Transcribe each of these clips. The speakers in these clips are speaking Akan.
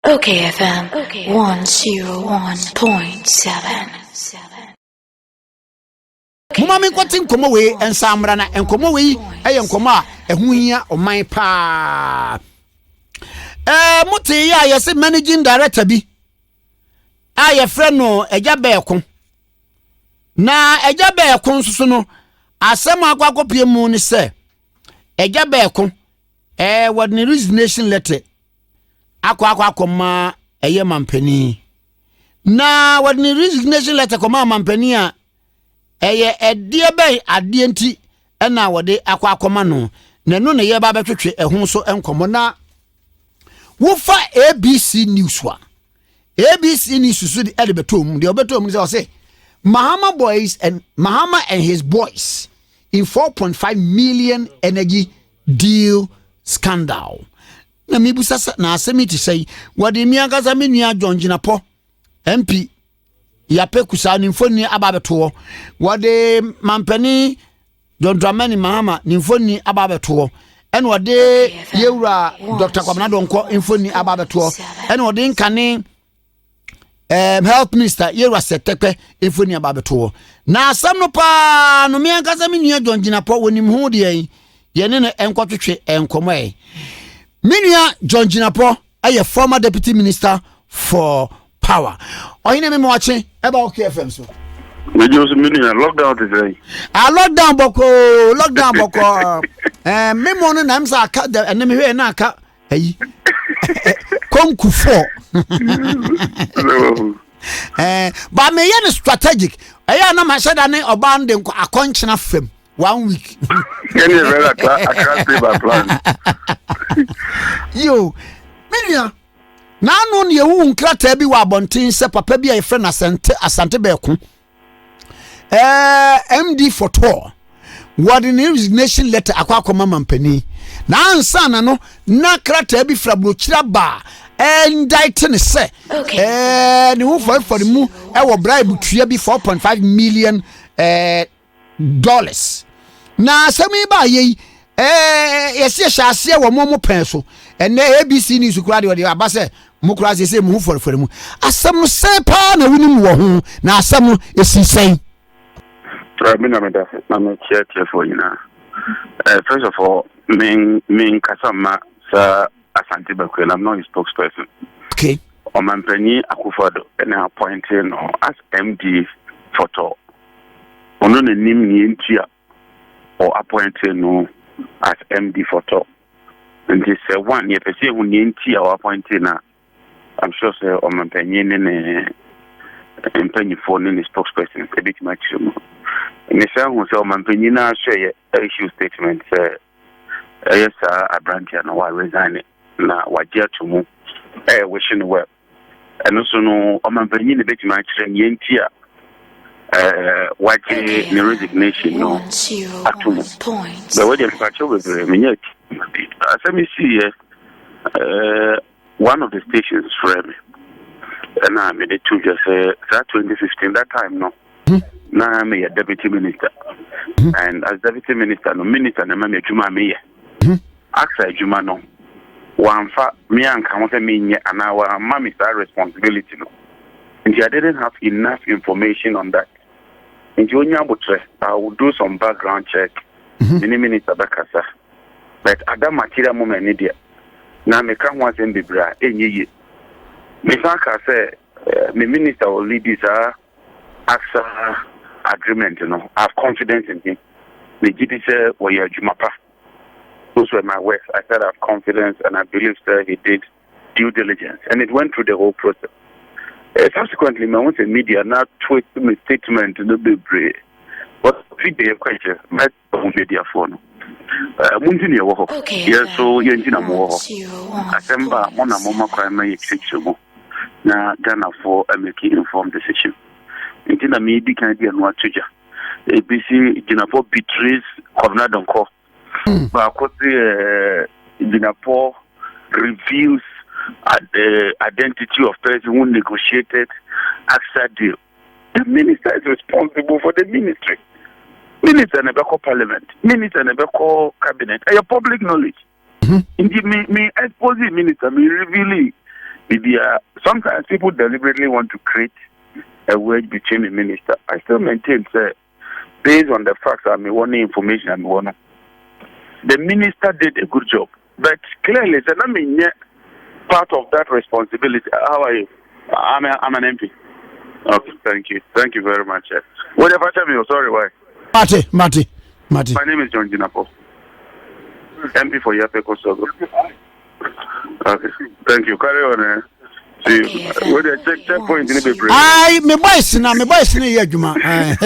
okayfm 101.7. Mama me kwati nkomo we ensamra na nkomo we eye nkomo a ehu hia oman pa. Muti ya yesi managing director bi aye friend no eja beeko na eja beeko nsusu no asem akwakopie mu ni se eja beeko what ni resignation letter akoma eye mampani na what ni resignation letter koma mampani a eye edie be ade nti na wode akoma no na no ne ye ba betwetwe ehun so enkomo na wofa ABC News wa ABC News so de betom de obetom say Mahama and his boys in 4.5 million energy deal scandal. Na mibusa na asemiti say wade miagaza menua John Jinapor MP yape kusa ni mfoni ababeto wade mampani John Dramani Mahama ni mfoni ababeto en wade yewura Dr. Kwabena Donkor mfoni ababeto en wade nkane health minister yewura Setekpe mfoni ababeto na asam no pa no miagaza menua John Jinapor wonim hu de yene no enkotwetwe enkomo menua John Jinapor aye former deputy minister for power. Oyine me watching about okayfm so. We just menua lockdown today. Lockdown boko. Me mo no nam sa aka da ene me hwe na aka ayi. Konku 4. Ba me ye strategic. Eya na ma sheda ne oba nde akonchena fam 1 week. Any very attractive plan. Yo, menua na no ne wu nkrata bi wa abonten se papa bi a yefre na asante beeko MD for tour what in resignation letter akwa mampani na ansa na no na krata bi fra brochira ba indict ne se ne hu for mu e wo bribe tua bi 4.5 million dollars na sami ba yi yesi hyaase wo mo pen so ene ABC News kura de abase mo kura se mu for mu asem no se pa na wuni mu wo ho na asem no esisen Rabina me check for you now. First of all, me kasama sa Asante Bakwe, I'm not his spokesperson. Okay. Omampani Akufado and appointed as MD for tour. Ono ne nim ni ntia or appointed no as MD for tour. And this one ye pese hu ni ntia or appointed na I'm sure say Omampani ne empanyi for ne spokesperson a bit much. Nisha who say Omampani na share issue statement say yes Abrantia no wa resign na wajia tumu wishing well and also no Omampani ne bit much nyentia waje ne resignation no atumu the way the pacho was menyet as me see one of the stations for me and I made it to just that 2015 that time no na me a deputy minister and as deputy minister no minister na me adwuma me aksa adwuma no wanfa me anka ho say me nye ana wa mama is responsibility no and I didn't have enough information on that and I will do some background check many minister bakasa but other material moment need na me kan wan say bibra enye me saka say me minister will lead this AXA agreement, you know. I have confidence in him. The GP said, well, you're Jumapa. Those were my words. I said I have confidence and I believe that he did due diligence. And it went through the whole process. Subsequently, I went to media, now tweet my statement to the Bribery. What video question? My media phone. Muntini wo. Yes, so you're in Jinapor. Asemba, mona mama crime execution. Na Ghana for a making informed decision. Intina me di kan di anu atuja ABC Jinapor betrays Kwabena Donkor ba ko Jinapor reveals the identity of person who negotiated AXA deal. The minister is responsible for the ministry. Minister never call parliament. Minister never call cabinet. Your public knowledge. Indeed, me expose the minister, me reveal Sometimes people deliberately want to create a wedge between the minister. I still maintain, sir, based on the facts and the information and one, the minister did a good job. But clearly, sir, I mean, part of that responsibility. How are you? I'm an MP. Okay, thank you. Thank you very much. Whatever time you sorry, why? Mati. My name is John Jinapor. MP for Yapeko Sogo. Okay, thank you. Carry on. See you. With the checkpoint in the I me boys na here, Juma. And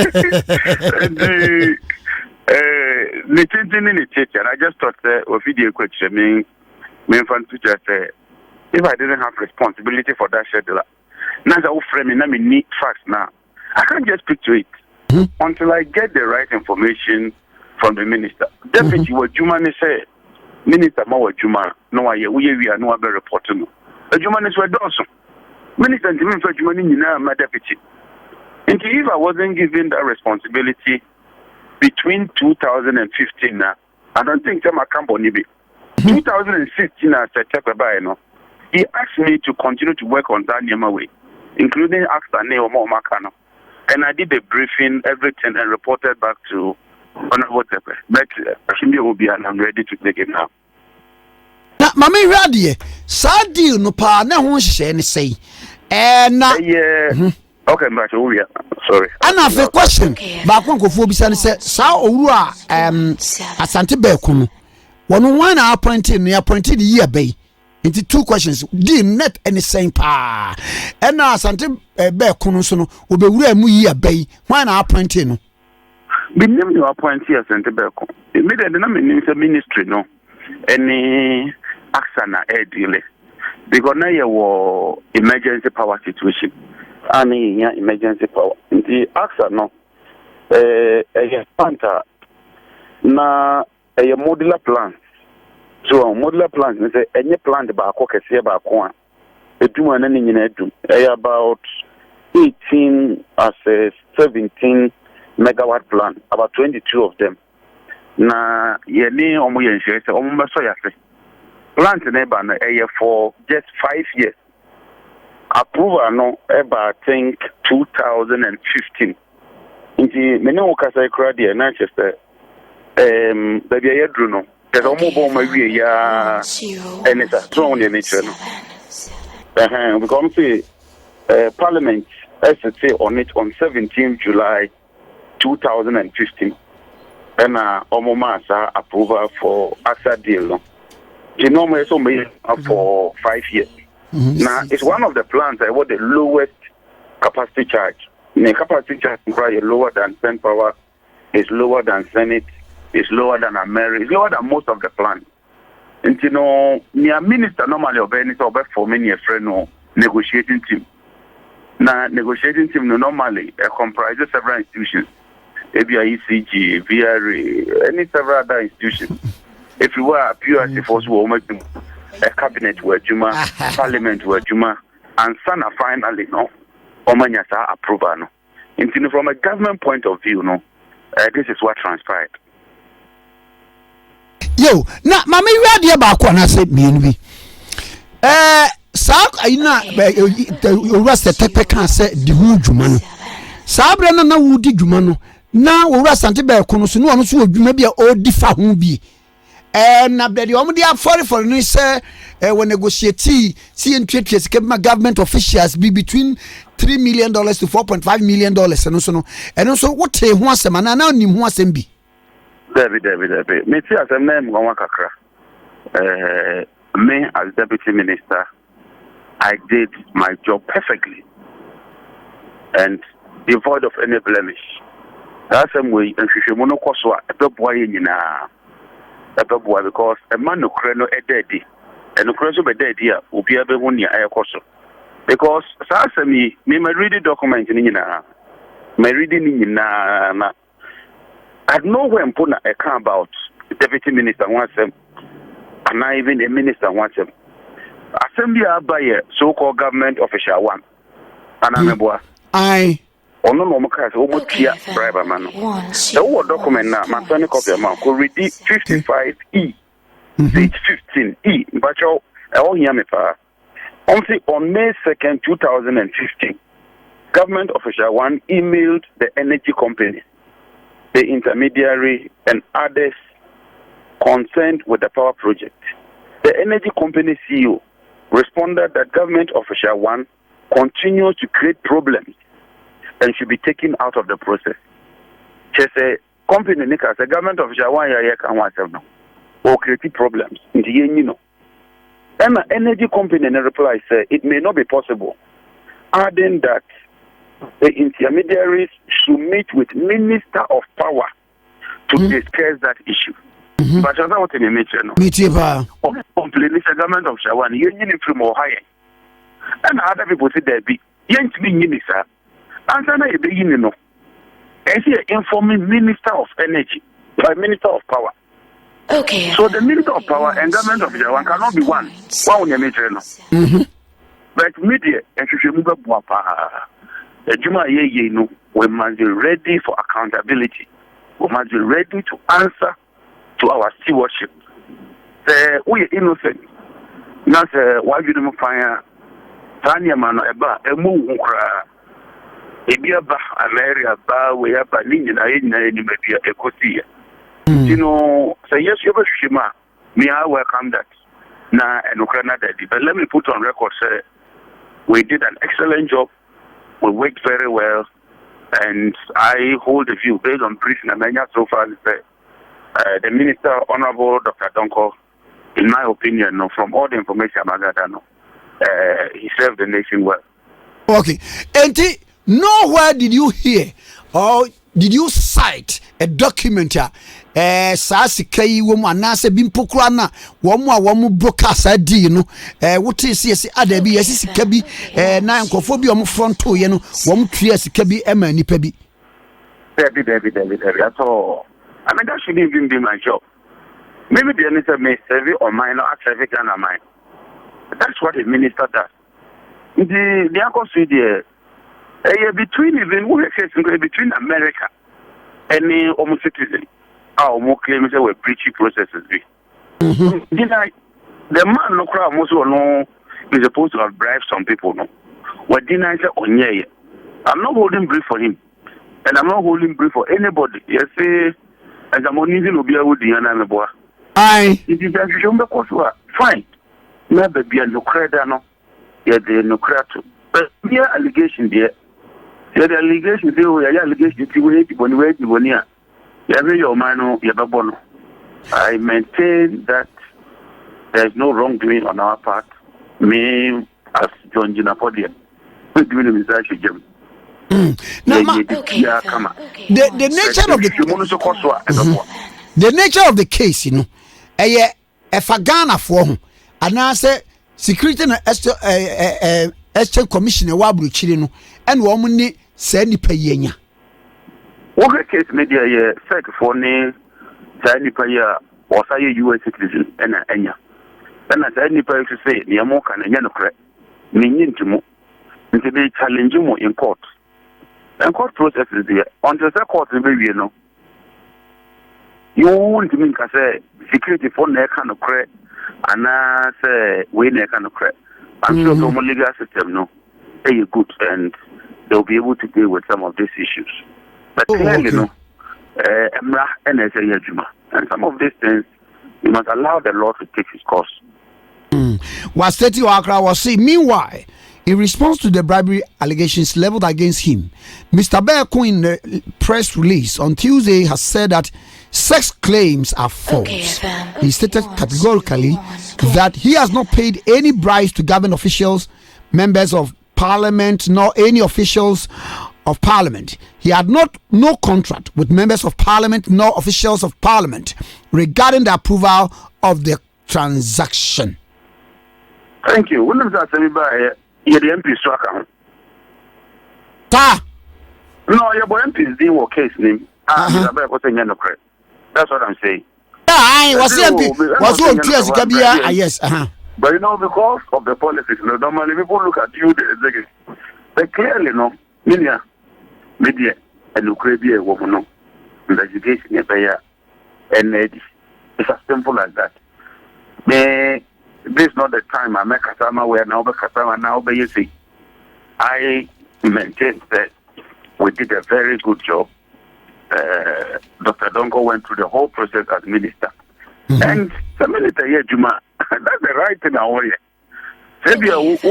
I just thought a video question me fan to just if I didn't have responsibility for that schedule. Now I framing I mean need facts now. I can't just speak to it until I get the right information from the minister. Deputy what Juma say Minister Mawa Juma no we are no other reporting. The Juma is where also. Minister Jimmy for Juma my deputy. And if I wasn't given that responsibility between 2015 now, I don't think I'm a company. 2016 as a September, no. He asked me to continue to work on that way, including Axta Neo Makano. And I did a briefing, everything, and reported back to Honorable Tepe. But Ashimbi will be, and I'm ready to take it now. Now, Mammy Radie, sad deal no pa, na won't share say. And yeah. Okay, but sorry. And I have a question. Back one for Bisan said, Sao Ura Asante Bekunu. One appointed the year bay. Into two questions. Did net any same pa. And now Asante Bekunu sono will be real mu year bay. One appointed. The name you appoint here, Asante Bekunu. It made a name in ministry, no. Any aksana air delay. Because now you were emergency power situation. Any emergency power. The AXA no, a panta na a modular plan. So a modular plan is any plan about Kokesi about Kwan. A do an ending in about 18 as a 17 megawatt plan, about 22 of them. Na ye ni omo yen share se omo so ya se. Plant neighbor na for just 5 years. Approval no about I think 2015. Inti mene okasa kra de na chester da bia yedru no. There's almost bomb my way ya and it's a strong in nature no. We come to Parliament as it say on it on 17 July 2015. And Omomasa approval for AXA deal no. Genome is only for 5 years. Now, it's one of the plants that was the lowest capacity charge. The capacity charge is lower than Pen Power, it's lower than Senate, it's lower than America, it's lower than most of the plants. And you know, near minister normally of any sort of for many a friend no negotiating team. Now, negotiating team normally comprises several institutions, ABI, ECG, VRA, any several other institutions. If you were a pure force, we will make them. A cabinet where Juma, Parliament where Juma, and Sana finally no, Omanyasa approval no. And from a government point of view, no, this is what transpired. Yo, na mama you had about one I said me we. Sa ina you rest the tepe can say the who Juma no. Sabra na wudi Juma no. Na wo Asante Bekunu so no ono so Juma bia o difa ho bi. Na bedi omo dia for no say when negotiate see in trade government officials be between $3 million to $4.5 million and so what ho asem na na nim ho asem bi David me ti asem na em gwa kakra me as deputy minister I did my job perfectly and devoid of any blemish that's some way and hwehwemu no koso a ebeboa ye nyina because a man no kreno e daddy and no kreno be daddy a obi abehu nia ayekoso because say me my reading document ni nyina my reading ni nyina na I know when puna e can about the deputy minister wants him and not even a minister wants him assembly abaye so-called government official one anameboa I ono no mo ka se o mo tia bribe man no the word document na my son copy am ko read 55e page 15e bacho e o hia me pa On May 2nd, 2015, government official one emailed the energy company, the intermediary, and others concerned with the power project. The energy company CEO responded that government official one continues to create problems and should be taken out of the process. She said, company nika say government official one ya can want no or create problems in the you know. And the energy company in reply said it may not be possible, adding that the intermediaries should meet with Minister of Power to discuss that issue. But I want to mention complaining the government of Shawan, you need from Ohio. And other people say there be young to be minister. And then I be you know. And here informing Minister of Energy, Prime Minister of Power. Okay. So the Minister of Power and government of Shawan cannot be one. One you mention. But media and should move up we must be ready for accountability. We must be ready to answer to our stewardship. We are innocent. Not why you don't find Tanya man eba emu Ebiaba America ba we have a ninja in maybe a cosia. You know, say yes, you have a shima. Me, I welcome that. Na and Ukraine daddy. But let me put on record, say we did an excellent job. We worked very well, and I hold the view based on briefing and so far. The Minister, Honorable Dr. Donkor, in my opinion, from all the information I gathered, he served the nation well. Okay, and nowhere did you hear or did you cite a document? Sasi kai womu anase bimpokura na womu broadcast di no wote esi adabi yesi sika bi na nkofo bi omu fronto ye no womu tria sika bi ema nipa bi. Debbie at all. I mean that shouldn't even be my job. Maybe the minister may serve it on mine or serve it on mine. That's what the minister does. The uncle between even between America and the citizen. Our more claims that were breachy processes. The man no crowd most no is supposed to have bribed some people. No, what deny on yeah. I'm not holding brief for him, and I'm not holding brief for anybody. Yes, as I'm only going to be able to boy. Aye, it is a show because fine. Maybe be a no credit, no, yeah, the no credit. But mere allegation there. The allegation there, we are allegation to wait when you I maintain that there is no wrongdoing on our part. Me, as John Jinapor, we're doing the message. The nature of the nature of the case, you know, if a Ghana for and I say security and exchange commissioner Wabru Chilino and woman send the payenya. What case media said for ne Zanipaya or say US citizen and Enya. And as Zanipaya to say, Niamoka and Yanokre, meaning to mo, and to be challenging in court. And court processes there. Until the court, maybe you know. You want to mean, I say, security for neck and a credit, and I say, we neck and a credit. I'm sure the legal system, no, they are good and they'll be able to deal with some of these issues. But clearly, no, and some of these things, you must allow the law to take its course. Wasteti Wakra was saying, meanwhile, in response to the bribery allegations leveled against him, Mr. Berko in the press release on Tuesday has said that such claims are false. He stated categorically that he has not paid any bribes to government officials, members of parliament, nor any officials of parliament. He had no contract with members of parliament nor officials of parliament regarding the approval of the transaction. Thank you. When that everybody the MP struck out. No, your boy MP is the case name. That's what I'm saying. I was MP. Was on tears Gabia? Yes. But you know, because of the politics, normally people look at you, the executive. But clearly, no, media, and Ukraine, woman, the education, and it's as simple as that. this is not the time I make Kasama where now Kasama now be you see. I maintain that we did a very good job. Dr. Donkor went through the whole process as minister. And the minister here, Juma, that's the right thing I want. Maybe I won't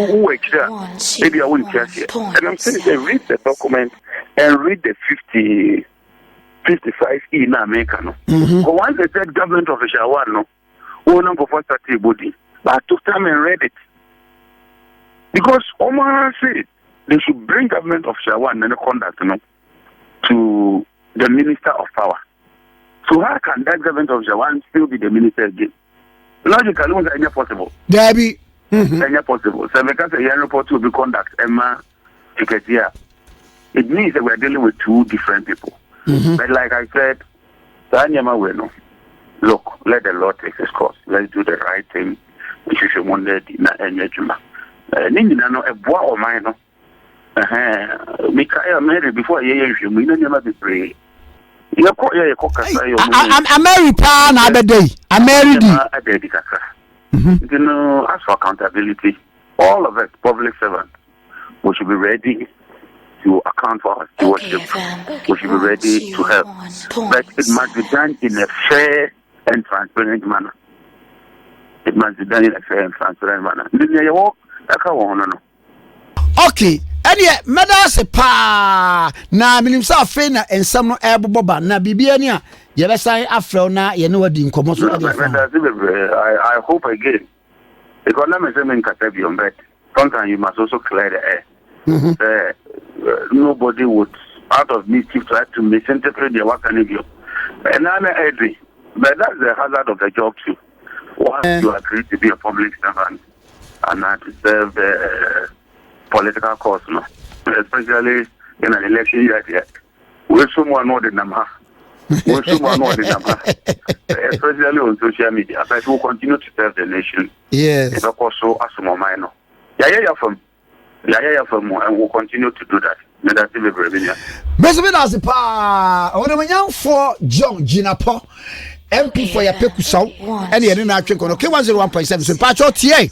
care here. And I'm saying, read the document and read the 55E na America. But once they said government official one, no, who number for started body, but I took time and read it. Because Omar said they should bring government official one and the conduct, to the minister of power. So how can that government official one still be the minister again? Logically, it's not possible. Debbie. It's not possible. So because a young report will be conduct, Emma, it means that we're dealing with two different people. But like I said, look, let the Lord take his course. Let's do the right thing. We should want to Nindina no a boy or mine. Mikael Mary before you never be free. I'm married, pan other day. I'm married. You know, as for accountability, all of us, public servants, we should be ready to account for our stewardship. We should be ready to help. But it must be done in a fair and transparent manner. It must be done in a fair and transparent manner. Okay. And yet, Madam se pa na minimsa fena and some no air boba na bibiania. You ever say afro na you know what the incommodation. I hope again. Because I'm saying Katabium, but sometimes you must also clear the air. Nobody would, out of mischief, try to misinterpret the work and you. And I'm angry, but that's the hazard of the job too. Once you agree to be a public servant and not to serve the political cause, no, especially in an election year. We someone know the number. Especially on social media, but we will continue to serve the nation. Yes. It's also as more minor. Yeah, from and we'll continue to do that. That's the Bribery. As a pa, on young for John Jinapor, MP for your Pekusau, and the other check on okay 101.7. So patch out TA.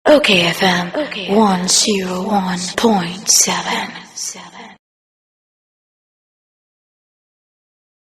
OKFM 101.7.